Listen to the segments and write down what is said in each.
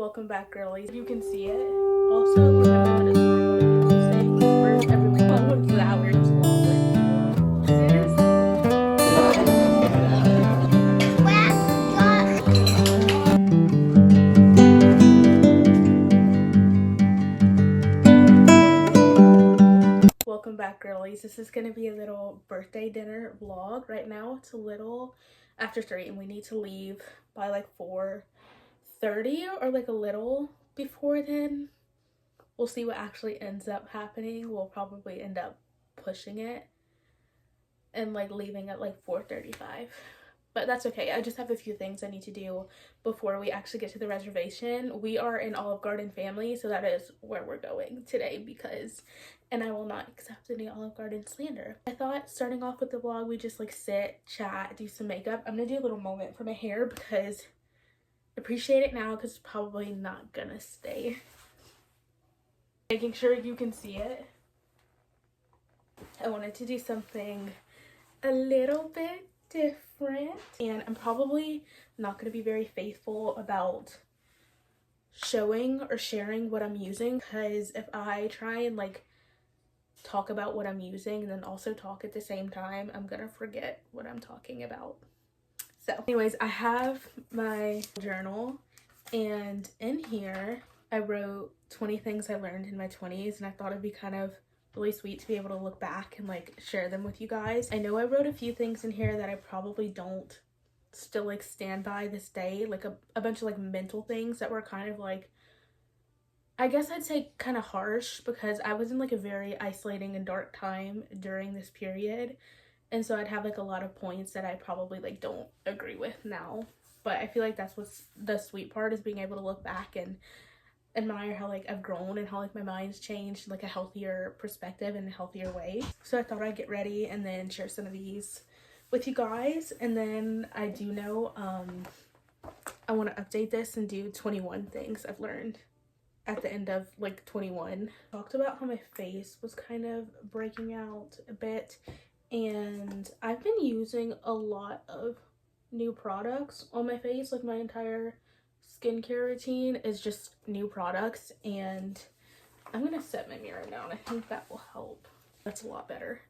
Welcome back, girlies. You can see it. Also, remember that it's normal to do these things. Where's everyone? Oh, what's that? We're just long with this. Welcome back, girlies. This is gonna be a little birthday dinner vlog. Right now, it's a little after 3, and we need to leave by like 4:30 or like a little before then. We'll see what actually ends up happening. We'll probably end up pushing it and like leaving at like 4:35, but that's okay. I just have a few things I need to do before we actually get to the reservation. We are an Olive Garden family, so that is where we're going today and I will not accept any Olive Garden slander. I thought starting off with the vlog, we just like sit, chat, do some makeup. I'm gonna do a little moment for my hair because appreciate it now because it's probably not gonna stay. Making sure you can see it. I wanted to do something a little bit different, and I'm probably not going to be very faithful about showing or sharing what I'm using, because if I try and like talk about what I'm using and then also talk at the same time, I'm gonna forget what I'm talking about. So anyways, I have my journal, and in here I wrote 20 things I learned in my 20s, and I thought it'd be kind of really sweet to be able to look back and like share them with you guys. I know I wrote a few things in here that I probably don't still like stand by this day, like a bunch of like mental things that were kind of like, I guess I'd say kind of harsh, because I was in like a very isolating and dark time during this period, and so I'd have like a lot of points that I probably like don't agree with now. But I feel like that's what's the sweet part, is being able to look back and admire how like I've grown and how like my mind's changed, like a healthier perspective and a healthier way. So I thought I'd get ready and then share some of these with you guys. And then I do know I want to update this and do 21 things I've learned at the end of like 21. Talked about how my face was kind of breaking out a bit, and I've been using a lot of new products on my face. Like my entire skincare routine is just new products, and I'm gonna set my mirror down. I think that will help. That's a lot better.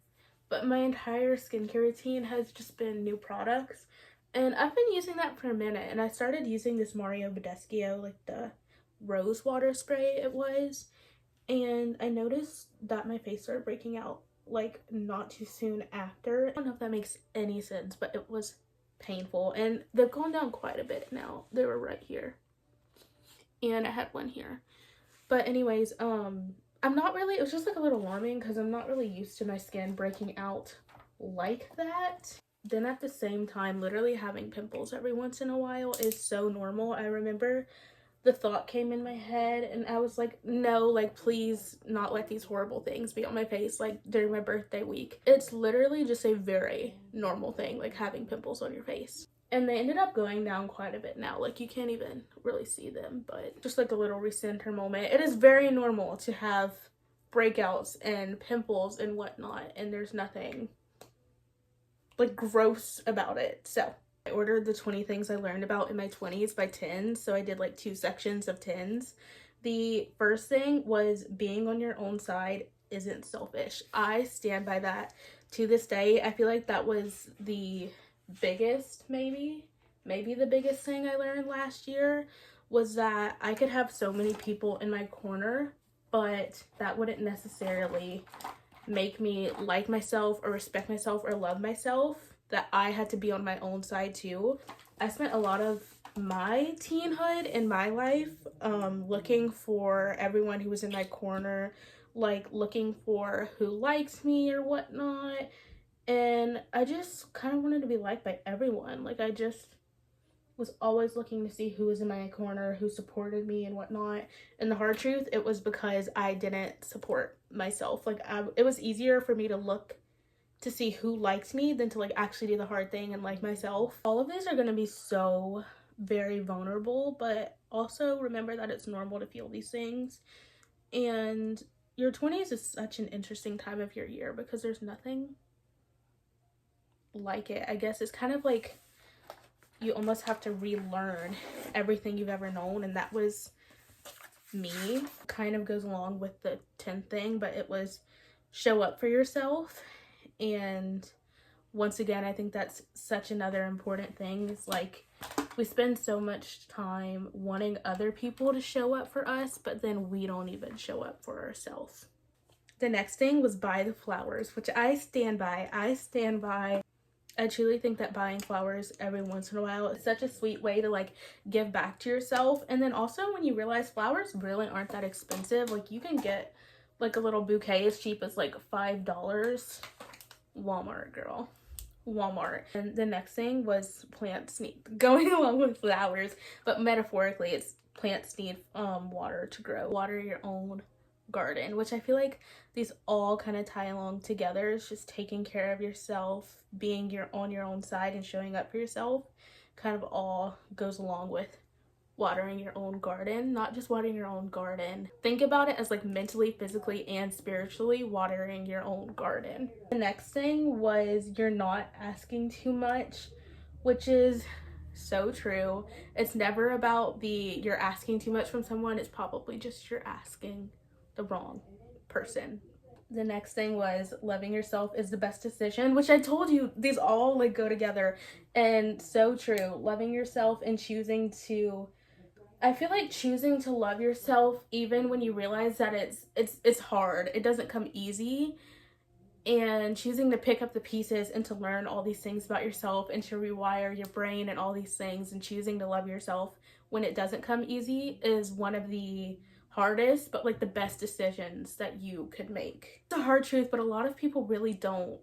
But my entire skincare routine has just been new products, and I've been using that for a minute. And I started using this Mario Badescu, like the rose water spray it was, and I noticed that my face started breaking out like not too soon after. I don't know if that makes any sense, but it was painful, and they've gone down quite a bit now. They were right here, and I had one here. But anyways, I'm not really, it was just like a little alarming because I'm not really used to my skin breaking out like that. Then at the same time, literally having pimples every once in a while is so normal. I remember the thought came in my head, and I was like, no, like please not let these horrible things be on my face like during my birthday week. It's literally just a very normal thing, like having pimples on your face. And they ended up going down quite a bit now. Like you can't even really see them, but just like a little recenter moment. It is very normal to have breakouts and pimples and whatnot, and there's nothing like gross about it. So I ordered the 20 things I learned about in my 20s by 10s, so I did like 2 sections of 10s. The first thing was being on your own side isn't selfish. I stand by that to this day. I feel like that was the biggest, maybe the biggest thing I learned last year, was that I could have so many people in my corner, but that wouldn't necessarily make me like myself or respect myself or love myself. That I had to be on my own side too. I spent a lot of my teenhood in my life looking for everyone who was in my corner, like looking for who likes me or whatnot, and I just kind of wanted to be liked by everyone. Like I just was always looking to see who was in my corner, who supported me and whatnot. And the hard truth, it was because I didn't support myself. Like it was easier for me to look to see who likes me than to like actually do the hard thing and like myself. All of these are going to be so very vulnerable, but also remember that it's normal to feel these things. And your 20s is such an interesting time of your year because there's nothing like it. I guess it's kind of like you almost have to relearn everything you've ever known, and that was me. Kind of goes along with the 10th thing, but it was show up for yourself. And once again, I think that's such another important thing. Is like we spend so much time wanting other people to show up for us, but then we don't even show up for ourselves. The next thing was buy the flowers, which I stand by. I truly think that buying flowers every once in a while is such a sweet way to like give back to yourself. And then also when you realize flowers really aren't that expensive, like you can get like a little bouquet as cheap as like $5. Walmart, girl. Walmart. And the next thing was plants need going along with flowers, but metaphorically it's plants need water to grow. Water your own garden, which I feel like these all kind of tie along together. It's just taking care of yourself, being on your own side and showing up for yourself kind of all goes along with watering your own garden. Not just watering your own garden, think about it as like mentally, physically, and spiritually watering your own garden. The next thing was you're not asking too much, which is so true. It's never about you're asking too much from someone. It's probably just you're asking the wrong person. The next thing was loving yourself is the best decision, which I told you these all like go together, and so true. Loving yourself and I feel like choosing to love yourself even when you realize that it's hard. It doesn't come easy. And choosing to pick up the pieces and to learn all these things about yourself and to rewire your brain and all these things, and choosing to love yourself when it doesn't come easy is one of the hardest but like the best decisions that you could make. It's a hard truth, but a lot of people really don't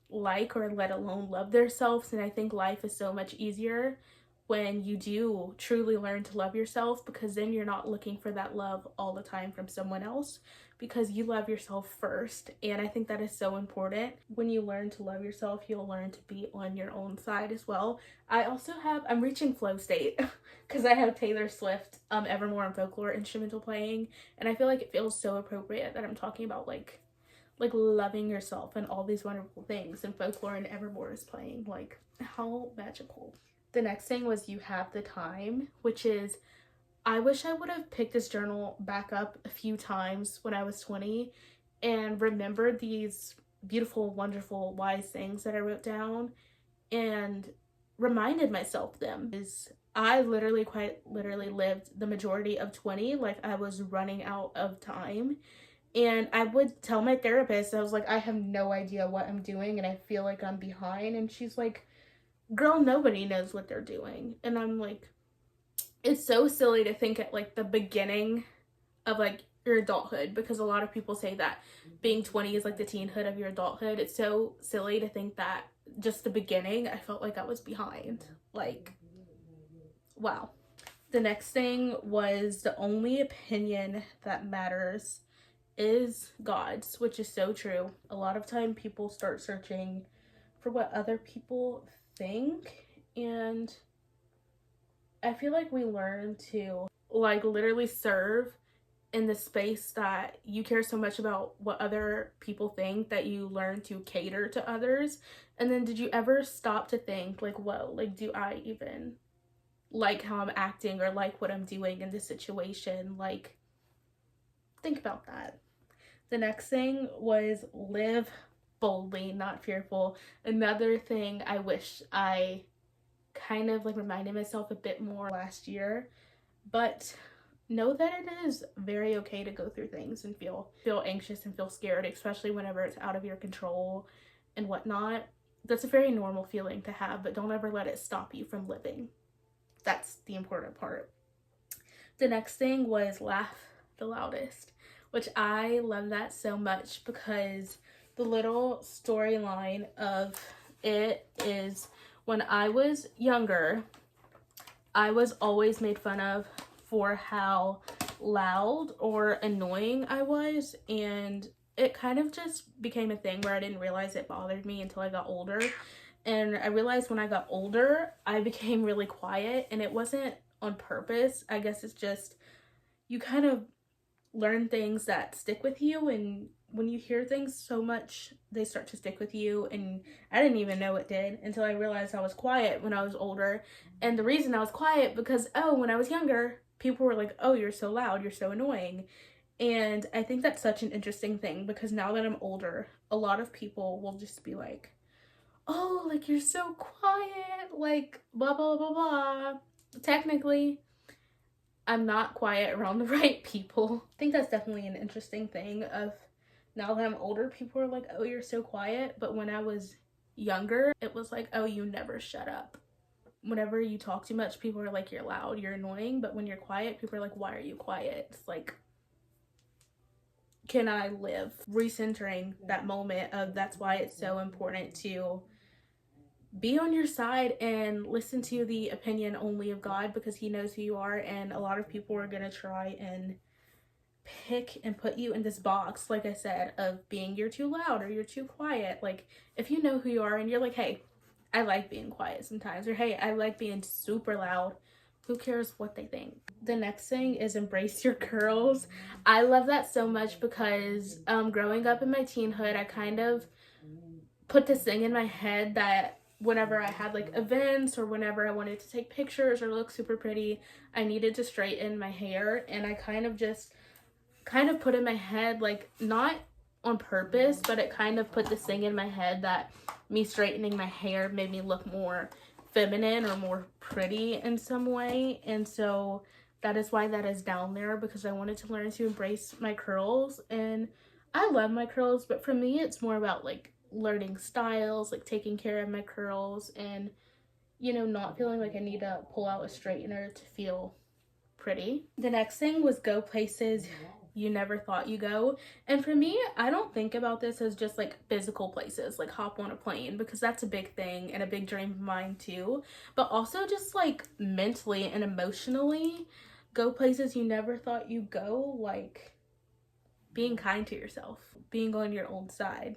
like or let alone love themselves, and I think life is so much easier when you do truly learn to love yourself, because then you're not looking for that love all the time from someone else, because you love yourself first. And I think that is so important. When you learn to love yourself, you'll learn to be on your own side as well. I'm reaching flow state because I have Taylor Swift, Evermore and Folklore instrumental playing, and I feel like it feels so appropriate that I'm talking about like loving yourself and all these wonderful things, and Folklore and Evermore is playing. Like, how magical. The next thing was you have the time, which is, I wish I would have picked this journal back up a few times when I was 20 and remembered these beautiful, wonderful, wise things that I wrote down and reminded myself them. I quite literally lived the majority of 20 like I was running out of time. And I would tell my therapist, I was like, I have no idea what I'm doing and I feel like I'm behind. And she's like, girl, nobody knows what they're doing. And I'm like, it's so silly to think at like the beginning of like your adulthood, because a lot of people say that being 20 is like the teenhood of your adulthood. It's so silly to think that just the beginning, I felt like I was behind. Like, wow. The next thing was the only opinion that matters is God's, which is so true. A lot of time people start searching for what other people think, and I feel like we learn to like literally serve in the space that you care so much about what other people think that you learn to cater to others. And then did you ever stop to think like, whoa, like, do I even like how I'm acting or like what I'm doing in this situation? Like, think about that. The next thing was live boldly, not fearful. Another thing I wish I kind of like reminded myself a bit more last year, but know that it is very okay to go through things and feel anxious and feel scared, especially whenever it's out of your control and whatnot. That's a very normal feeling to have, but don't ever let it stop you from living. That's the important part. The next thing was laugh the loudest, which I love that so much, because the little storyline of it is when I was younger, I was always made fun of for how loud or annoying I was, and it kind of just became a thing where I didn't realize it bothered me until I got older. And I realized when I got older, I became really quiet, and it wasn't on purpose. I guess it's just you kind of learn things that stick with you, and when you hear things so much, they start to stick with you. And I didn't even know it did until I realized I was quiet when I was older. And the reason I was quiet because, oh, when I was younger, people were like, oh, you're so loud, you're so annoying. And I think that's such an interesting thing because now that I'm older, a lot of people will just be like, oh, like you're so quiet, like blah, blah, blah, blah. Technically, I'm not quiet around the right people. I think that's definitely an interesting thing of now that I'm older, people are like, oh, you're so quiet. But when I was younger, it was like, oh, you never shut up. Whenever you talk too much, people are like, you're loud, you're annoying. But when you're quiet, people are like, why are you quiet? It's like, can I live? Recentering that moment of that's why it's so important to be on your side and listen to the opinion only of God, because he knows who you are. And a lot of people are going to try and pick and put you in this box, like I said, of being you're too loud or you're too quiet. Like, if you know who you are and you're like, hey, I like being quiet sometimes, or hey, I like being super loud, who cares what they think? The next thing is embrace your curls. I love that so much because growing up in my teenhood, I kind of put this thing in my head that whenever I had like events or whenever I wanted to take pictures or look super pretty, I needed to straighten my hair. And I kind of put in my head, like, not on purpose, but it kind of put this thing in my head that me straightening my hair made me look more feminine or more pretty in some way. And so that is why that is down there, because I wanted to learn to embrace my curls. And I love my curls, but for me it's more about like learning styles, like taking care of my curls, and not feeling like I need to pull out a straightener to feel pretty. The next thing was go places you never thought you go. And for me, I don't think about this as just like physical places, like hop on a plane, because that's a big thing and a big dream of mine too. But also just like mentally and emotionally, go places you never thought you'd go, like being kind to yourself, being on your own side,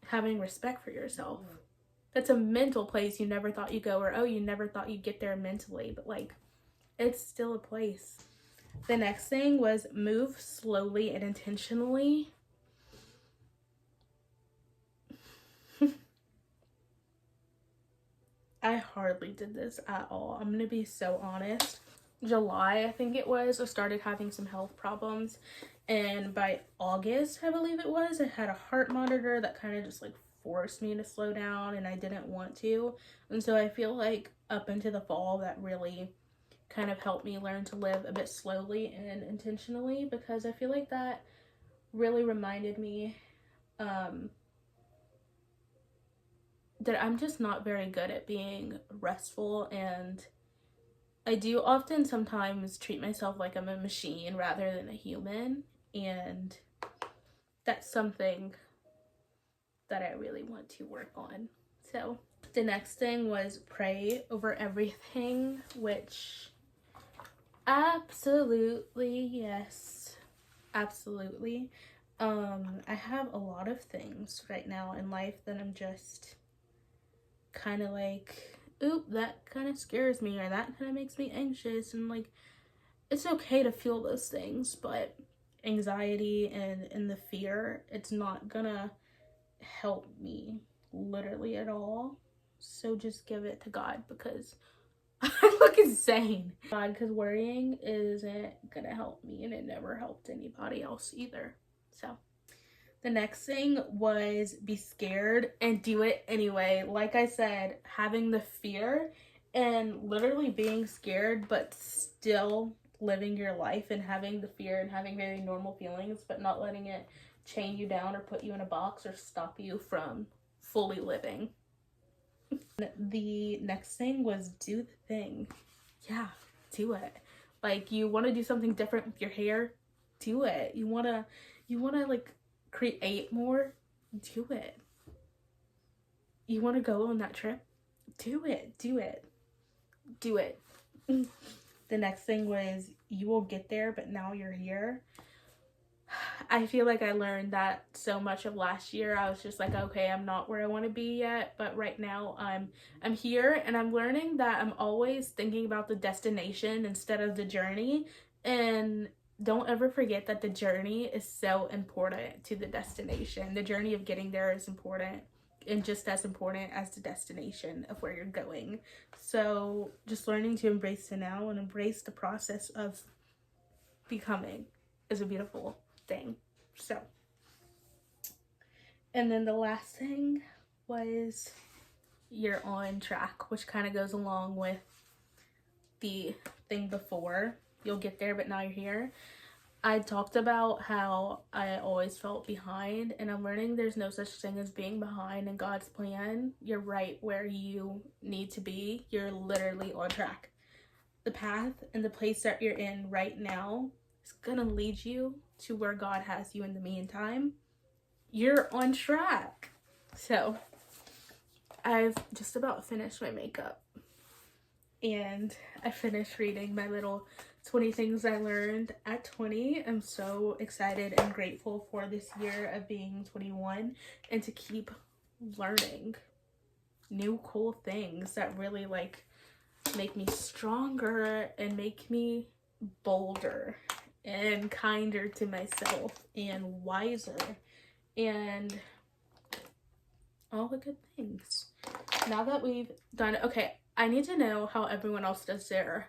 having respect for yourself. That's a mental place you never thought you'd go, or oh, you never thought you'd get there mentally, but like it's still a place. The next thing was move slowly and intentionally. I hardly did this at all. I'm gonna be so honest. July, I think it was, I started having some health problems. And by August, I believe it was, I had a heart monitor that kind of just like forced me to slow down, and I didn't want to. And so I feel like up into the fall, that really kind of helped me learn to live a bit slowly and intentionally, because I feel like that really reminded me that I'm just not very good at being restful, and I do often sometimes treat myself like I'm a machine rather than a human, and that's something that I really want to work on. So the next thing was pray over everything, which absolutely, yes, absolutely. I have a lot of things right now in life that I'm just kind of like, oop, that kind of scares me, or that kind of makes me anxious. And like, it's okay to feel those things, but anxiety and the fear, it's not gonna help me literally at all. So just give it to God, because I look insane. God, because worrying isn't gonna help me, and it never helped anybody else either. So the next thing was be scared and do it anyway. Like I said, having the fear and literally being scared, but still living your life and having the fear and having very normal feelings, but not letting it chain you down or put you in a box or stop you from fully living. The next thing was do the thing. Yeah, do it. Like, you want to do something different with your hair, do it. You want to like create more, do it. You want to go on that trip, do it. The next thing was you will get there, but now you're here. I feel like I learned that so much of last year. I was just like, okay, I'm not where I want to be yet, but right now I'm here, and I'm learning that I'm always thinking about the destination instead of the journey. And don't ever forget that the journey is so important to the destination. The journey of getting there is important and just as important as the destination of where you're going. So just learning to embrace the now and embrace the process of becoming is a beautiful thing. So, and then the last thing was you're on track, which kind of goes along with the thing before. You'll get there, but now you're here. I talked about how I always felt behind, and I'm learning there's no such thing as being behind in God's plan. You're right where you need to be. You're literally on track. The path and the place that you're in right now is gonna lead you to where God has you in the meantime. You're on track. So, I've just about finished my makeup, and I finished reading my little 20 things I learned at 20. I'm so excited and grateful for this year of being 21 and to keep learning new cool things that really like make me stronger and make me bolder and kinder to myself and wiser and all the good things. Now that we've done it, okay, I need to know how everyone else does their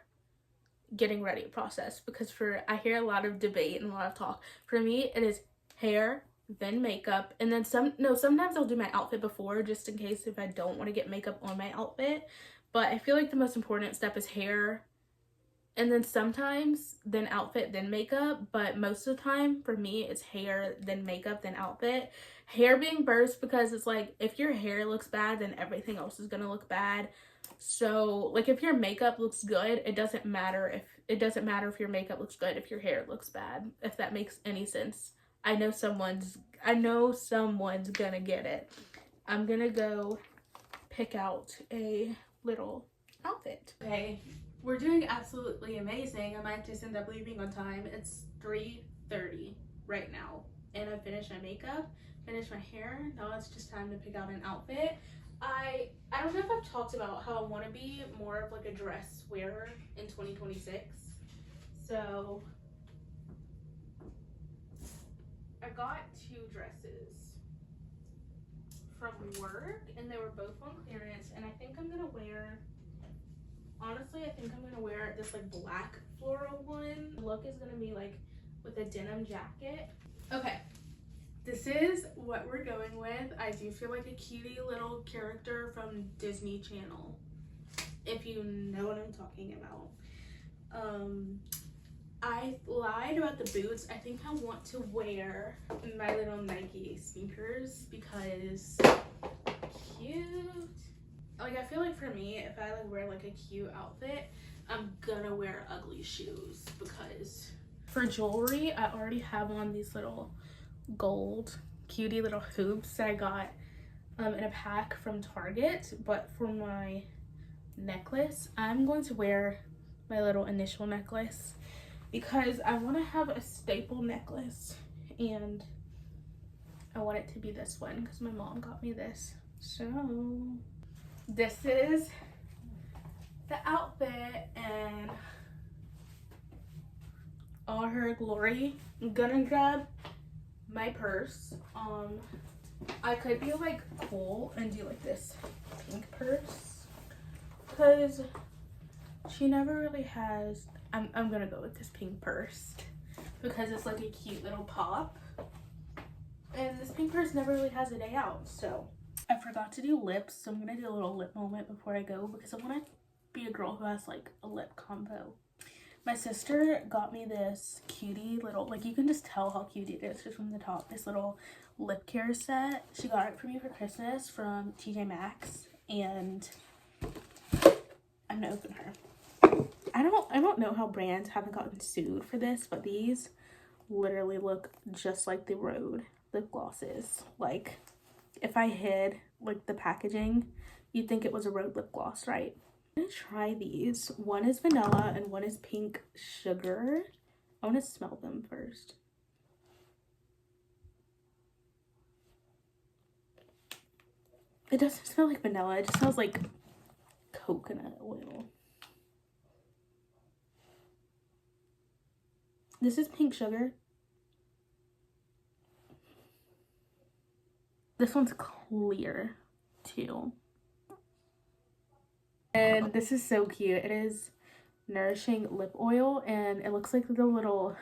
getting ready process, because I hear a lot of debate and a lot of talk. For me, it is hair, then makeup, and then sometimes I'll do my outfit before, just in case if I don't want to get makeup on my outfit. But I feel like the most important step is hair, and then sometimes then outfit, then makeup. But most of the time for me, it's hair, then makeup, then outfit. Hair being first, because it's like if your hair looks bad, then everything else is gonna look bad. So like if your makeup looks good, it doesn't matter if your makeup looks good if your hair looks bad, if that makes any sense. I know someone's gonna get it. I'm gonna go pick out a little outfit. Okay, we're doing absolutely amazing. I might just end up leaving on time. It's 3:30 right now, and I finished my makeup, finished my hair. Now it's just time to pick out an outfit. I don't know if I've talked about how I want to be more of like a dress wearer in 2026. So I got 2 dresses from work, and they were both on clearance, and I think I'm gonna wear this like black floral one. The look is gonna be like with a denim jacket. Okay, this is what we're going with. I do feel like a cutie little character from Disney Channel, if you know what I'm talking about. I lied about the boots. I think I want to wear my little Nike sneakers because cute. Like I feel like for me, if I like wear like a cute outfit, I'm gonna wear ugly shoes. Because for jewelry, I already have on these little gold cutie little hoops that I got in a pack from Target. But for my necklace, I'm going to wear my little initial necklace because I want to have a staple necklace, and I want it to be this one because my mom got me this. So this is the outfit and all her glory. I'm gonna grab my purse. I could be like cool and do like this pink purse because she never really has. I'm gonna go with this pink purse because it's like a cute little pop, and this pink purse never really has a day out. So I forgot to do lips, so I'm gonna do a little lip moment before I go because I want to be a girl who has like a lip combo. My sister got me this cutie little, like you can just tell how cute it is just from the top, this little lip care set. She got it for me for Christmas from TJ Maxx, and I'm gonna open her. I don't know how brands haven't gotten sued for this, but these literally look just like the Rhode lip glosses. Like if I hid like the packaging, you'd think it was a Rhode lip gloss, right? I'm gonna try these. One is vanilla and one is pink sugar. I want to smell them first. It doesn't smell like vanilla, it just smells like coconut oil. This is pink sugar. This one's clear. too. And this is so cute. It is Nourishing Lip Oil, and it looks like the little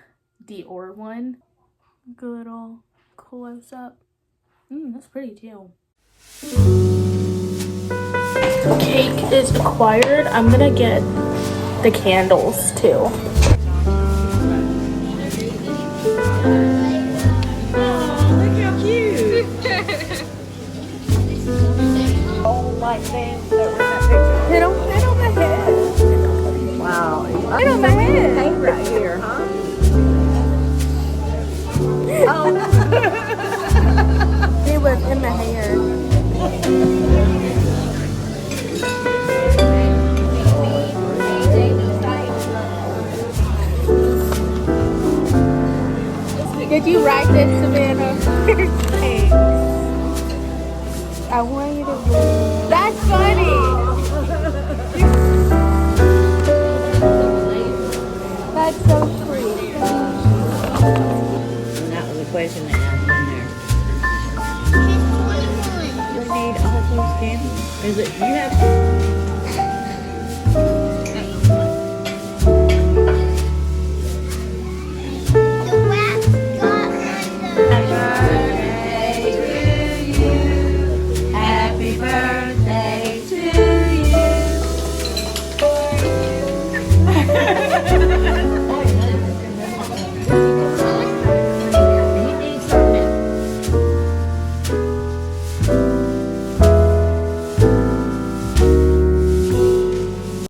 Dior one. Like a little close up. That's pretty too. Cake is acquired. I'm gonna get the candles too. Things that were in that picture. Hit on my head. Wow. Hit on my head. Paint right here, huh? Oh. It was in my hair. Did you write this, Savannah? I want you to read. That's funny. That's so sweet. And that was a question they asked in there. You need all those candies? Is it, you have